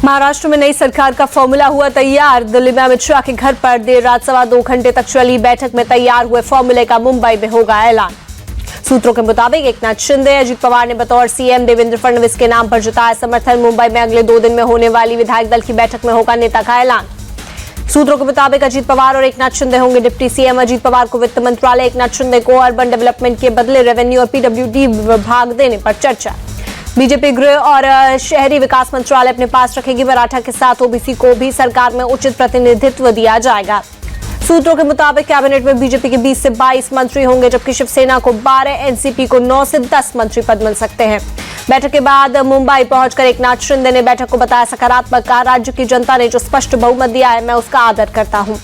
महाराष्ट्र में नई सरकार का फॉर्मूला हुआ तैयार। दिल्ली में अमित शाह के घर पर देर रात 2.25 घंटे तक चली बैठक में तैयार हुए फॉर्मूले का मुंबई में होगा ऐलान। सूत्रों के मुताबिक एकनाथ शिंदे, अजित पवार ने बतौर सीएम देवेंद्र फडणवीस के नाम पर जताया समर्थन। मुंबई में अगले 2 दिन में होने वाली विधायक दल की बैठक में होगा नेता का ऐलान। सूत्रों के मुताबिक अजित पवार और एकनाथ शिंदे होंगे डिप्टी सीएम। अजित पवार को वित्त मंत्रालय, एकनाथ शिंदे को अर्बन डेवलपमेंट के बदले रेवेन्यू और पीडब्ल्यूडी विभाग देने पर चर्चा। बीजेपी गृह और शहरी विकास मंत्रालय अपने पास रखेगी। मराठा के साथ ओबीसी को भी सरकार में उचित प्रतिनिधित्व दिया जाएगा। सूत्रों के मुताबिक कैबिनेट में बीजेपी के 20 से 22 मंत्री होंगे, जबकि शिवसेना को 12, एनसीपी को 9 से 10 मंत्री पद मिल सकते हैं। बैठक के बाद मुंबई पहुंचकर एकनाथ शिंदे ने बैठक को बताया सकारात्मक। कहा, राज्य की जनता ने जो स्पष्ट बहुमत दिया है, मैं उसका आदर करता हूं।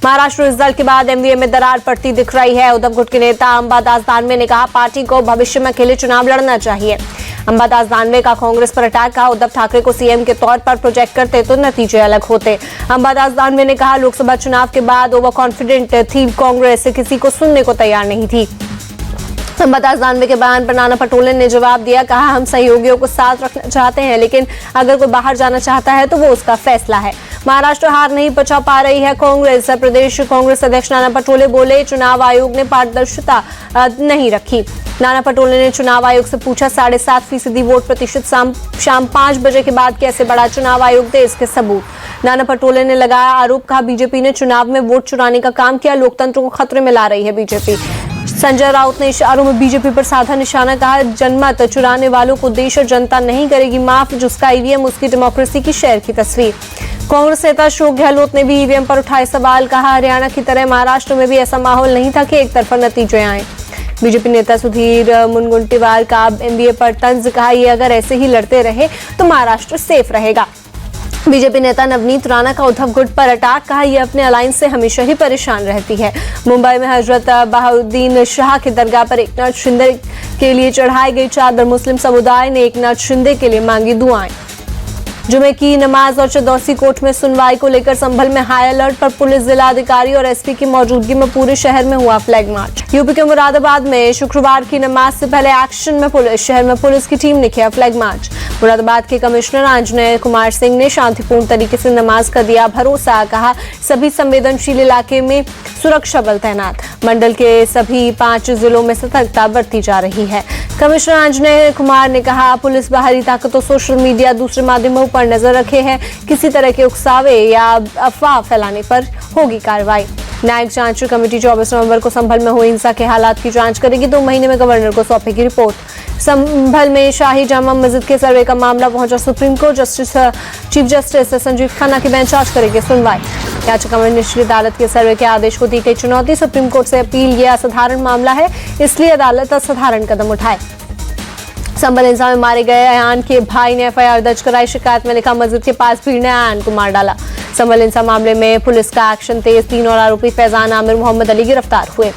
महाराष्ट्र रिजल्ट के बाद एमवीए में दरार पड़ती दिख रही है। उद्धव गुट के नेता अंबादास दानवे ने कहा, पार्टी को भविष्य में अकेले चुनाव लड़ना चाहिए। अंबादास दानवे का कांग्रेस पर अटैक। कहा, उद्धव ठाकरे को सीएम के तौर पर प्रोजेक्ट करते तो नतीजे अलग होते। अंबादास दानवे ने कहा, लोकसभा चुनाव के बाद ओवर कॉन्फिडेंट थी कांग्रेस, किसी को सुनने को तैयार नहीं थी। अंबादास दानवे के बयान पर नाना पटोले ने जवाब दिया। कहा, हम सहयोगियों को साथ रखना चाहते हैं, लेकिन अगर कोई बाहर जाना चाहता है तो वो उसका फैसला है। महाराष्ट्र हार नहीं बचा पा रही है कांग्रेस। प्रदेश कांग्रेस अध्यक्ष नाना पटोले बोले, चुनाव आयोग ने पारदर्शिता नहीं रखी। नाना पटोले ने चुनाव आयोग से पूछा, 7.5% वोट प्रतिशत शाम 5 बजे के बाद कैसे बढ़ा? चुनाव आयोग दे इसके सबूत। नाना पटोले ने लगाया आरोप। कहा, बीजेपी ने चुनाव में वोट चुराने का काम किया, लोकतंत्र को खतरे में ला रही है बीजेपी। संजय राउत ने इशारों में बीजेपी पर साधा निशाना। कहा, जनमत चुराने वालों को देश और जनता नहीं करेगी माफ। जिसका ईवीएम उसकी डेमोक्रेसी की शहर की तस्वीर। कांग्रेस नेता अशोक गहलोत ने भी ईवीएम पर उठाए सवाल। कहा, हरियाणा की तरह महाराष्ट्र में भी ऐसा माहौल नहीं था कि एक तरफा नतीजे आए। बीजेपी नेता सुधीर मुनगंटीवार का एमवीए पर तंज। कहा, ये अगर ऐसे ही लड़ते रहे तो महाराष्ट्र सेफ रहेगा। बीजेपी नेता नवनीत राणा का उद्धव गुट पर अटैक। कहा, यह अपने अलायंस से हमेशा ही परेशान रहती है। मुंबई में हजरत बहाउद्दीन शाह की दरगाह पर एकनाथ शिंदे के लिए चढ़ाई गई चादर। मुस्लिम समुदाय ने एकनाथ शिंदे के लिए मांगी दुआएं। जुमे की नमाज और चौदौसी कोर्ट में सुनवाई को लेकर संभल में हाई अलर्ट पर पुलिस। जिला अधिकारी और एसपी की मौजूदगी में पूरे शहर में हुआ फ्लैग मार्च। यूपी के मुरादाबाद में शुक्रवार की नमाज से पहले एक्शन में पुलिस। शहर में पुलिस की टीम ने किया फ्लैग मार्च। मुरादाबाद के कमिश्नर आंजनेय कुमार सिंह ने शांतिपूर्ण तरीके से नमाज का दिया भरोसा। कहा, सभी संवेदनशील इलाके में सुरक्षा बल तैनात। मंडल के सभी 5 जिलों में सतर्कता बरती जा रही है। कमिश्नर आंजनेय कुमार ने कहा, पुलिस बाहरी ताकतों, सोशल मीडिया, दूसरे माध्यमों पर नजर रखे हैं। किसी तरह के उकसावे या अफवाह फैलाने पर होगी कार्रवाई। न्यायिक जांच कमेटी 24 नवंबर को संभल में हुई हिंसा के हालात की जांच करेगी। 2 महीने में गवर्नर को सौंपेगी रिपोर्ट। संभल में शाही जामा मस्जिद के सर्वे का मामला पहुंचा supreme court. Chief justice Sanjeev Khanna की बेंच आज करेगी सुनवाई। याचिका में निचली अदालत के सर्वे के आदेश को दी गई चुनौती। सुप्रीम कोर्ट से अपील। यह असाधारण मामला है, इसलिए अदालत असाधारण कदम उठाए। संभल हिंसा में मारे गए अयान के भाई ने एफआईआर दर्ज कराई। शिकायत में लिखा, मस्जिद के पास भीड़ ने अयान को मार डाला। संभल हिंसा मामले में पुलिस का एक्शन तेज। 3 और आरोपी फैजान, आमिर, मोहम्मद अली गिरफ्तार हुए।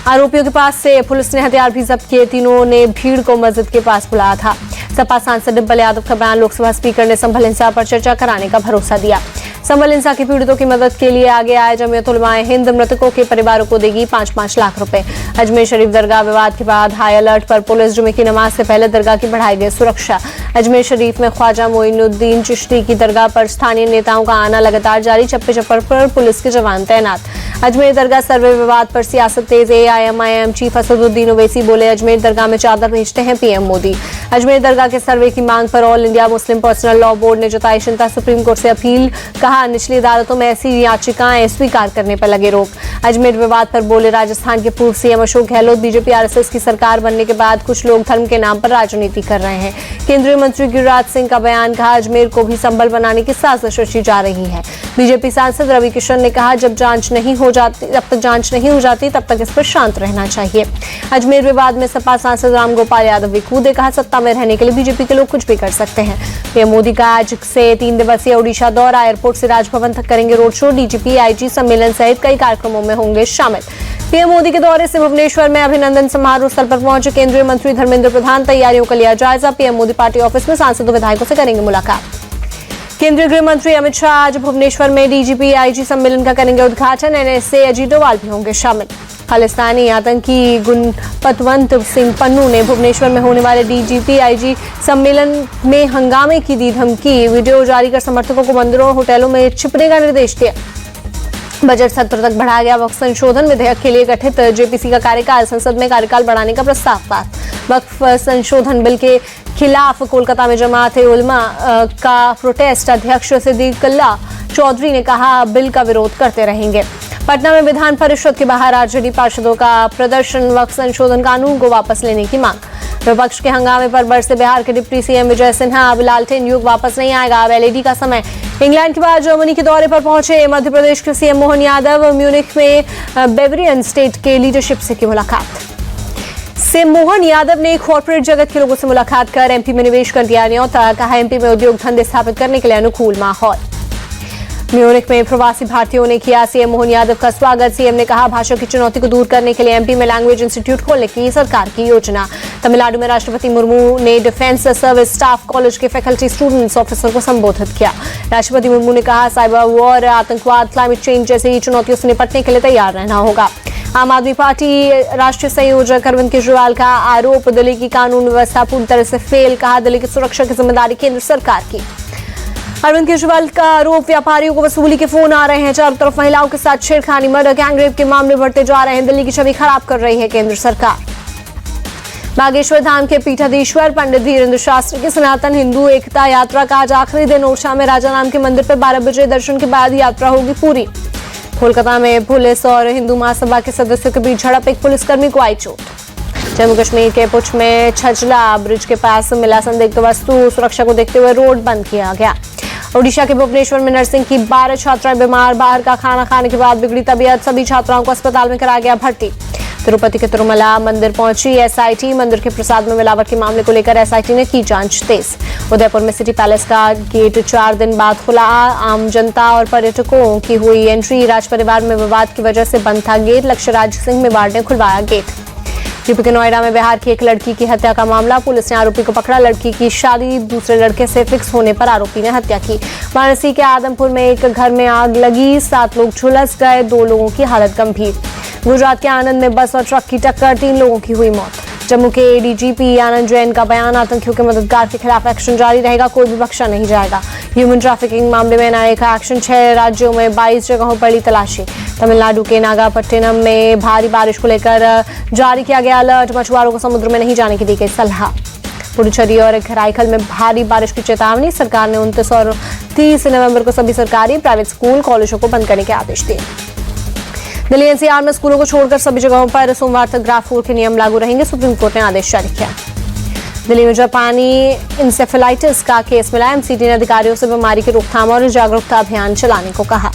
आरोपियों के पास से पुलिस ने हथियार भी जब्त किए। तीनों ने भीड़ को मस्जिद के पास बुलाया था। सपा सांसद डिम्पल यादव का बयान। लोकसभा स्पीकर ने संभल हिंसा पर चर्चा कराने का भरोसा दिया। संभल हिंसा के पीड़ितों की मदद के लिए आगे आए जमीयत उलमाए हिंद। मृतकों के परिवारों को देगी 5-5 लाख रुपए। अजमेर शरीफ दरगाह विवाद के बाद हाई अलर्ट पर पुलिस। जुमे की नमाज से पहले दरगाह की बढ़ाई गई सुरक्षा। अजमेर शरीफ में ख्वाजा मोइनुद्दीन चिश्ती की दरगाह पर स्थानीय नेताओं का आना लगातार जारी। चप्पे चप्पर पर पुलिस के जवान तैनात। अजमेर दरगाह सर्वे विवाद पर सियासत तेज। AIMIM चीफ असदुद्दीन ओवैसी बोले, अजमेर दरगाह में चादर भेजते हैं पीएम मोदी। अजमेर दरगाह के सर्वे की मांग पर all India Muslim personal law board ने जताई चिंता। सुप्रीम कोर्ट से अपील। कहा, निचली अदालतों में ऐसी याचिकाएं स्वीकार करने पर लगे रोक। अजमेर विवाद पर बोले राजस्थान के पूर्व CM Ashok Gehlot, BJP RSS की सरकार बनने के बाद कुछ लोग धर्म के नाम पर राजनीति कर रहे हैं। केंद्रीय मंत्री गिरिराज सिंह का बयान। कहा, अजमेर को भी संभल बनाने की साजिश रची जा रही है। बीजेपी सांसद रवि किशन ने कहा, जब तक जांच नहीं हो जाती तब तक इस पर शांत रहना चाहिए। अजमेर विवाद में सपा सांसद रामगोपाल यादव भी कूदे। कहा, सत्ता में रहने के लिए बीजेपी के लोग कुछ भी कर सकते हैं। पीएम मोदी का आज से 3 दिवसीय ओडिशा दौरा। एयरपोर्ट से राजभवन तक करेंगे रोड शो। डीजीपी IG सम्मेलन सहित कई कार्यक्रमों में होंगे शामिल। पीएम मोदी के दौरे से भुवनेश्वर में अभिनंदन समारोह स्थल पर पहुंचे केंद्रीय मंत्री धर्मेंद्र प्रधान। तैयारियों का लिया जायजा। पीएम मोदी पार्टी ऑफिस में सांसदों विधायकों से करेंगे मुलाकात। केंद्रीय गृह मंत्री अमित शाह आज भुवनेश्वर में DGP IG सम्मेलन का करेंगे उद्घाटन। NSA अजीत डोभाल भी होंगे शामिल। खालिस्तानी आतंकी गुणपतवंत सिंह पन्नू ने भुवनेश्वर में होने वाले DGP-IG सम्मेलन में हंगामे की दी धमकी। वीडियो जारी कर समर्थकों को मंदिरों और होटलों में छिपने का निर्देश दिया। बजट सत्र तक बढ़ाया गया वक्फ संशोधन विधेयक के लिए गठित JPC का कार्यकाल, संसद में कार्यकाल बढ़ाने का प्रस्ताव पास। वक्फ संशोधन बिल के खिलाफ कोलकाता में जमात-ए-उलमा का प्रोटेस्ट, अध्यक्ष सिद्दीकुल्लाह चौधरी ने कहा बिल का विरोध करते रहेंगे। पटना में विधान परिषद के बाहर आरजेडी पार्षदों का प्रदर्शन, वक्फ संशोधन कानून को वापस लेने की मांग। विपक्ष के हंगामे पर बरसे बिहार के डिप्टी CM विजय सिन्हा, अब लालटेन युग वापस नहीं आएगा, अब LED का समय। इंग्लैंड के बाद जर्मनी के दौरे पर पहुंचे मध्य प्रदेश के CM मोहन यादव, म्यूनिख में बेवरियन स्टेट के लीडरशिप से की मुलाकात। CM मोहन यादव ने कॉर्पोरेट जगत के लोगों से मुलाकात कर MP में निवेश कर दिया न्योता, कहा MP में उद्योग धंधे स्थापित करने के लिए अनुकूल माहौल। म्यूनिख में प्रवासी भारतीयों ने किया CM मोहन यादव का स्वागत। CM ने कहा भाषा की चुनौती को दूर करने के लिए MP में लैंग्वेज इंस्टीट्यूट खोलने की सरकार की योजना। तमिलनाडु में राष्ट्रपति मुर्मू ने डिफेंस सर्विस स्टाफ कॉलेज के फैकल्टी स्टूडेंट्स ऑफिसर को संबोधित किया। राष्ट्रपति मुर्मू ने कहा साइबर वॉर, आतंकवाद, क्लाइमेट चेंज जैसी चुनौतियों से निपटने के लिए तैयार रहना होगा। आम आदमी पार्टी राष्ट्रीय संयोजक अरविंद केजरीवाल का आरोप, दिल्ली की कानून व्यवस्था पूरी तरह से फेल, कहा दिल्ली की सुरक्षा की जिम्मेदारी केंद्र सरकार की। अरविंद केजरीवाल का आरोप, व्यापारियों को वसूली के फोन आ रहे हैं, चारों तरफ महिलाओं के साथ छेड़खानी, मर्डर, गैंगरेप के मामले बढ़ते जा रहे हैं, दिल्ली की छवि खराब कर रही है केंद्र सरकार। बागेश्वर धाम के पीठाधीश्वर पंडित धीरेन्द्र शास्त्री की सनातन हिंदू एकता यात्रा का आज आखिरी दिन। ओरछा में राजा नाम के मंदिर पर 12 बजे दर्शन के बाद यात्रा होगी पूरी। कोलकाता में पुलिस और हिंदू महासभा के सदस्यों के बीच झड़प, एक पुलिसकर्मी को आई चोट। जम्मू कश्मीर के पुंछ में छजला ब्रिज के पास मिला संदिग्ध वस्तु, सुरक्षा को देखते हुए रोड बंद किया गया। ओडिशा के भुवनेश्वर में नर्सिंग की 12 छात्राएं बीमार, बाहर का खाना खाने के बाद बिगड़ी तबीयत, सभी छात्राओं को अस्पताल में कराया गया भर्ती। तिरुपति के तिरुमला मंदिर पहुंची SIT, मंदिर के प्रसाद में मिलावट के मामले को लेकर SIT ने की जांच तेज। उदयपुर में सिटी पैलेस का गेट 4 दिन बाद खुला, आम जनता और पर्यटकों की हुई एंट्री। राज परिवार में विवाद की वजह से बंद था गेट, लक्ष्यराज सिंह मेवाड़ ने खुलवाया गेट। यूपी के नोएडा में बिहार की एक लड़की की हत्या का मामला, पुलिस ने आरोपी को पकड़ा। लड़की की शादी दूसरे लड़के से फिक्स होने पर आरोपी ने हत्या की। वाराणसी के आदमपुर में एक घर में आग लगी, 7 लोग झुलस गए, 2 लोगों की हालत गंभीर। गुजरात के आनंद में बस और ट्रक की टक्कर, 3 लोगों की हुई मौत। जम्मू के DGP आनंद जैन का बयान, आतंकियों के मददगार के खिलाफ एक्शन जारी रहेगा, कोई भी बख्शा नहीं जाएगा। ह्यूमन ट्रैफिकिंग मामले में NIA का एक्शन, 6 राज्यों में 22 जगहों पर ली तलाशी। तमिलनाडु के नागापट्टिनम में भारी बारिश को लेकर जारी किया गया अलर्ट, मछुआरों को समुद्र में नहीं जाने की दी गई सलाह। पुडुचेरी और घराईखल में भारी बारिश की चेतावनी, सरकार ने 29 और 30 नवंबर को सभी सरकारी प्राइवेट स्कूल कॉलेजों को बंद करने के आदेश दिए। दिल्ली NCR में स्कूलों को छोड़कर सभी जगहों पर सोमवार तक ग्राफ 4 के नियम लागू रहेंगे, सुप्रीम कोर्ट ने आदेश जारी किया। दिल्ली में जापानी इंसेफेलाइटिस का केस मिला, MCT ने अधिकारियों से बीमारी की रोकथाम और जागरूकता अभियान चलाने को कहा।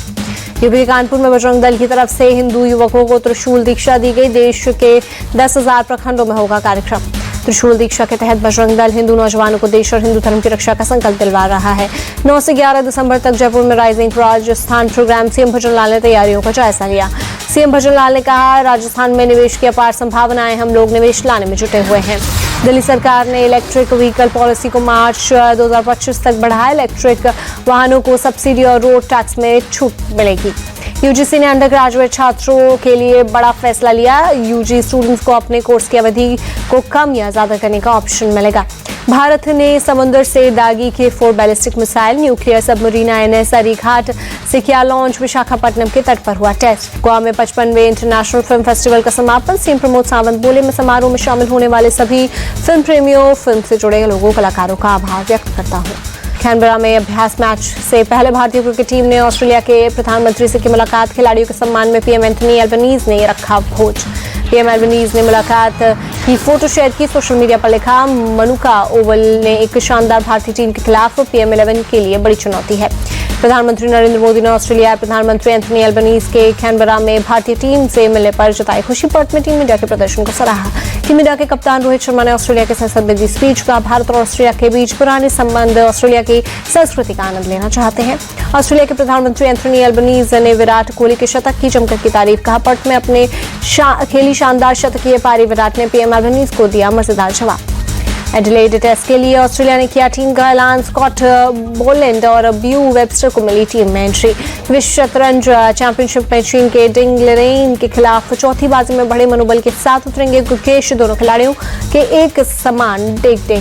यूपी के कानपुर में बजरंग दल की तरफ से हिंदू युवकों को त्रिशूल दीक्षा दी गई, देश के 10,000 प्रखंडों में होगा कार्यक्रम। त्रिशूल दीक्षा के तहत बजरंग दल हिंदू नौजवानों को देश और हिंदू धर्म की रक्षा का संकल्प दिलवा रहा है। 9 से 11 दिसंबर तक जयपुर में राइजिंग राजस्थान प्रोग्राम, CM भजन लाल ने तैयारियों का जायजा लिया। CM भजन लाल ने कहा राजस्थान में निवेश की अपार संभावनाएं, हम लोग निवेश लाने में जुटे हुए हैं। दिल्ली सरकार ने इलेक्ट्रिक व्हीकल पॉलिसी को मार्च 2025 तक बढ़ाया, इलेक्ट्रिक वाहनों को सब्सिडी और रोड टैक्स में छूट मिलेगी। UGC ने अंडर ग्रेजुएट छात्रों के लिए बड़ा फैसला लिया, UG स्टूडेंट्स को अपने कोर्स की अवधि को कम या ज्यादा करने का ऑप्शन मिलेगा। भारत ने समुद्र से दागी के 4 ballistic missile, nuclear submarine INS अरीघाट से किया लॉन्च, विशाखापट्टनम के तट पर हुआ टेस्ट। गोवा में 55वें इंटरनेशनल फिल्म फेस्टिवल का समापन, CM प्रमोद सावंत बोले, मैं समारोह में शामिल होने वाले सभी फिल्म प्रेमियों, फिल्म से जुड़े लोगों, कलाकारों का आभार व्यक्त करता हूँ। कैनबरा में अभ्यास मैच से पहले भारतीय क्रिकेट टीम ने ऑस्ट्रेलिया के प्रधानमंत्री से की मुलाकात, खिलाड़ियों के सम्मान में PM एंथनी एल्बनीज ने रखा भोज। PM एल्बनीज ने मुलाकात की फोटो शेयर की, सोशल मीडिया पर लिखा, मनुका ओवल ने एक शानदार भारतीय टीम के खिलाफ PM11 के लिए बड़ी चुनौती है। प्रधानमंत्री नरेंद्र मोदी ने ऑस्ट्रेलिया प्रधानमंत्री एंथनी एल्बनीज के कैनबरा में भारतीय टीम से मिलने पर जताई खुशी। पर्थ में टीम इंडिया के प्रदर्शन को सराहा। टीम इंडिया के कप्तान रोहित शर्मा ने ऑस्ट्रेलिया के संसद में दी स्पीच का, भारत और ऑस्ट्रेलिया के बीच पुराने संबंध, ऑस्ट्रेलिया की संस्कृति का आनंद लेना चाहते हैं। ऑस्ट्रेलिया के प्रधानमंत्री एंथनी एल्बनीज ने विराट कोहली के शतक की जमकर की तारीफ, कहा पर्थ में अपने खेली शानदार शतकीय पारी, विराट ने PM एल्बनीज को दिया मजेदार जवाब। एडिलेड टेस्ट के लिए ऑस्ट्रेलिया ने किया टीम का ऐलान। स्कॉट बोलैंड और ब्यू वेबस्टर को मिली टीम में एंट्री। विश्व शतरंज चैंपियनशिप में चीन के डिंग लिरेन के खिलाफ चौथी बाजी में बड़े मनोबल के साथ उतरेंगे गुकेश। दोनों खिलाड़ियों के एक समान डेग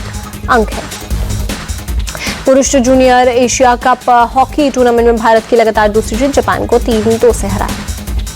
अंक है। पुरुष junior Asia cup hockey tournament में भारत की लगातार दूसरी जीत, जापान को 3-2 से हराया।